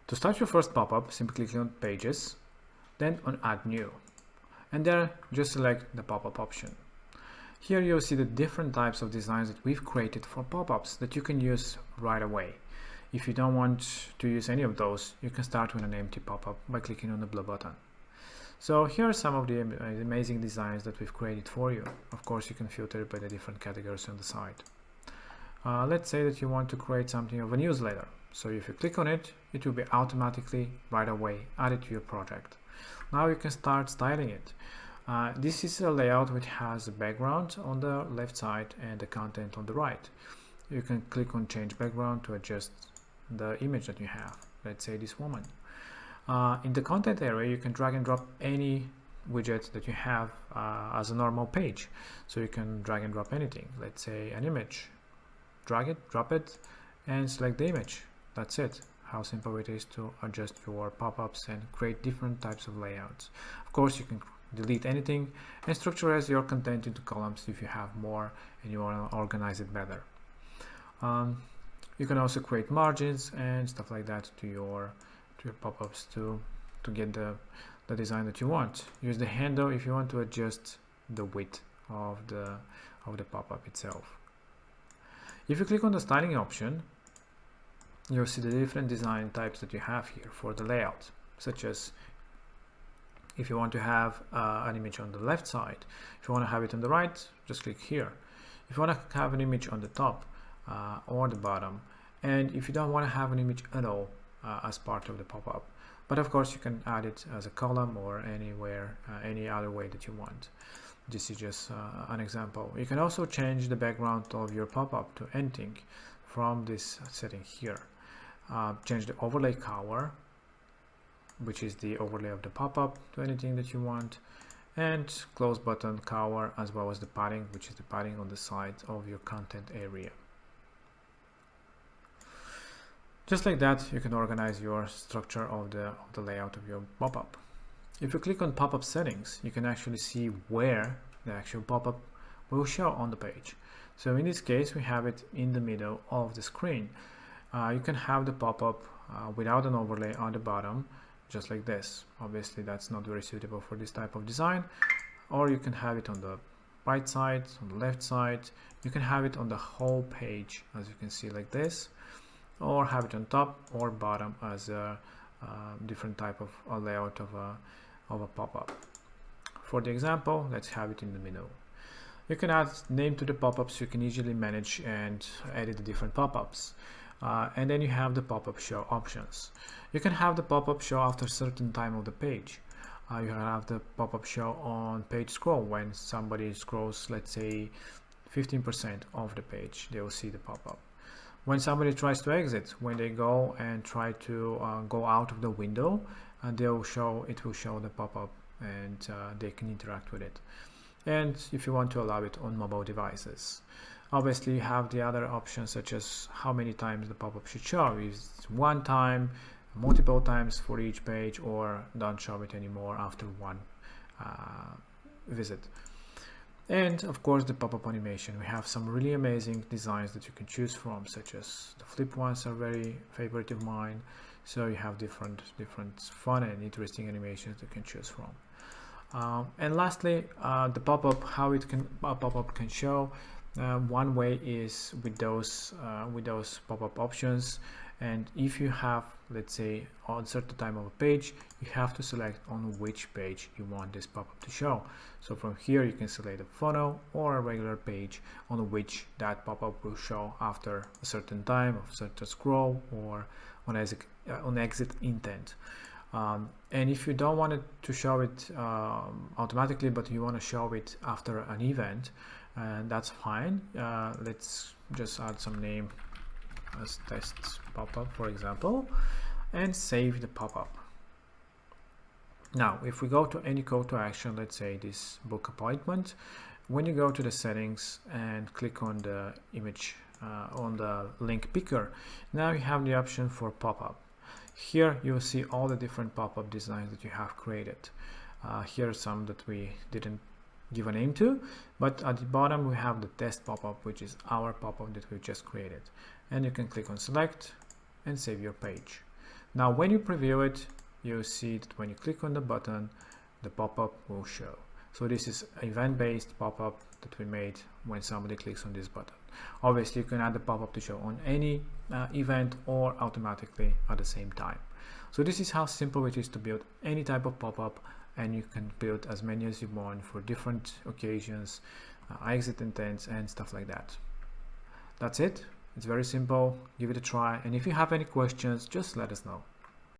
To start your first pop-up, simply click on Pages, then on Add New, and there just select the pop-up option. Here you'll see the different types of designs that we've created for pop-ups that you can use right away. If you don't want to use any of those, you can start with an empty pop-up by clicking on the blue button. So here are some of the amazing designs that we've created for you. Of course, you can filter it by the different categories on the side. Let's say that you want to create something of a newsletter. So if you click on it, it will be automatically right away added to your project. Now you can start styling it. This is a layout which has a background on the left side and the content on the right. You can click on change background to adjust the image that you have. Let's say this woman. In the content area, you can drag and drop any widget that you have as a normal page. So you can drag and drop anything. Let's say an image. Drag it, drop it, and select the image. That's it. How simple it is to adjust your pop-ups and create different types of layouts. Of course, you can delete anything and structurize your content into columns if you have more and you want to organize it better. You can also create margins and stuff like that to your pop-ups to get the design that you want. Use the handle if you want to adjust the width of the pop-up itself. If you click on the styling option, you'll see the different design types that you have here for the layout, such as if you want to have an image on the left side, if you want to have it on the right, just click here. If you want to have an image on the top or the bottom, and if you don't want to have an image at all as part of the pop-up, but of course you can add it as a column or anywhere, any other way that you want. This is just an example. You can also change the background of your pop-up to anything from this setting here. Change the overlay color, which is the overlay of the pop-up, to anything that you want, and close button color, as well as the padding, which is the padding on the side of your content area. Just like that, you can organize your structure of the layout of your pop-up. If you click on pop-up settings, you can actually see where the actual pop-up will show on the page. So in this case, we have it in the middle of the screen. You can have the pop-up without an overlay on the bottom, just like this. Obviously, that's not very suitable for this type of design. Or you can have it on the right side, on the left side. You can have it on the whole page, as you can see, like this. Or have it on top or bottom as a different type of a layout of a pop-up. For the example, let's have it in the middle. You can add name to the pop-ups. You can easily manage and edit the different pop-ups. And then you have the pop-up show options. You can have the pop-up show after a certain time of the page. You have the pop-up show on page scroll. When somebody scrolls, let's say 15% of the page, they will see the pop-up. When somebody tries to exit, when they go and try to go out of the window, it will show the pop-up, and they can interact with it. And if you want to allow it on mobile devices. Obviously, you have the other options, such as how many times the pop-up should show. Is it one time, multiple times for each page, or don't show it anymore after one visit. And of course, the pop-up animation. We have some really amazing designs that you can choose from, such as the flip ones are very favorite of mine. So you have different fun and interesting animations that you can choose from. And lastly, the pop-up, how it can pop-up can show. One way is with those pop-up options, and if you have, let's say, on a certain time of a page, you have to select on which page you want this pop-up to show. So from here you can select a photo or a regular page on which that pop-up will show after a certain time, of certain scroll, or on exit intent. And if you don't want it to show it automatically, but you want to show it after an event, and that's fine. Let's just add some name as test pop-up, for example, and save the pop-up. Now, if we go to any call to action, let's say this book appointment, when you go to the settings and click on the image on the link picker, now you have the option for pop-up. Here you will see all the different pop-up designs that you have created. Here are some that we didn't give a name to, but at the bottom we have the test pop-up, which is our pop-up that we just created, and you can click on select and save your page. Now when you preview it, you'll see that when you click on the button, the pop-up will show. So this is event-based pop-up that we made when somebody clicks on this button. Obviously you can add the pop-up to show on any event or automatically at the same time. So this is how simple it is to build any type of pop-up, and you can build as many as you want for different occasions, exit intents and stuff like that. That's it. It's very simple. Give it a try, and if you have any questions, just let us know.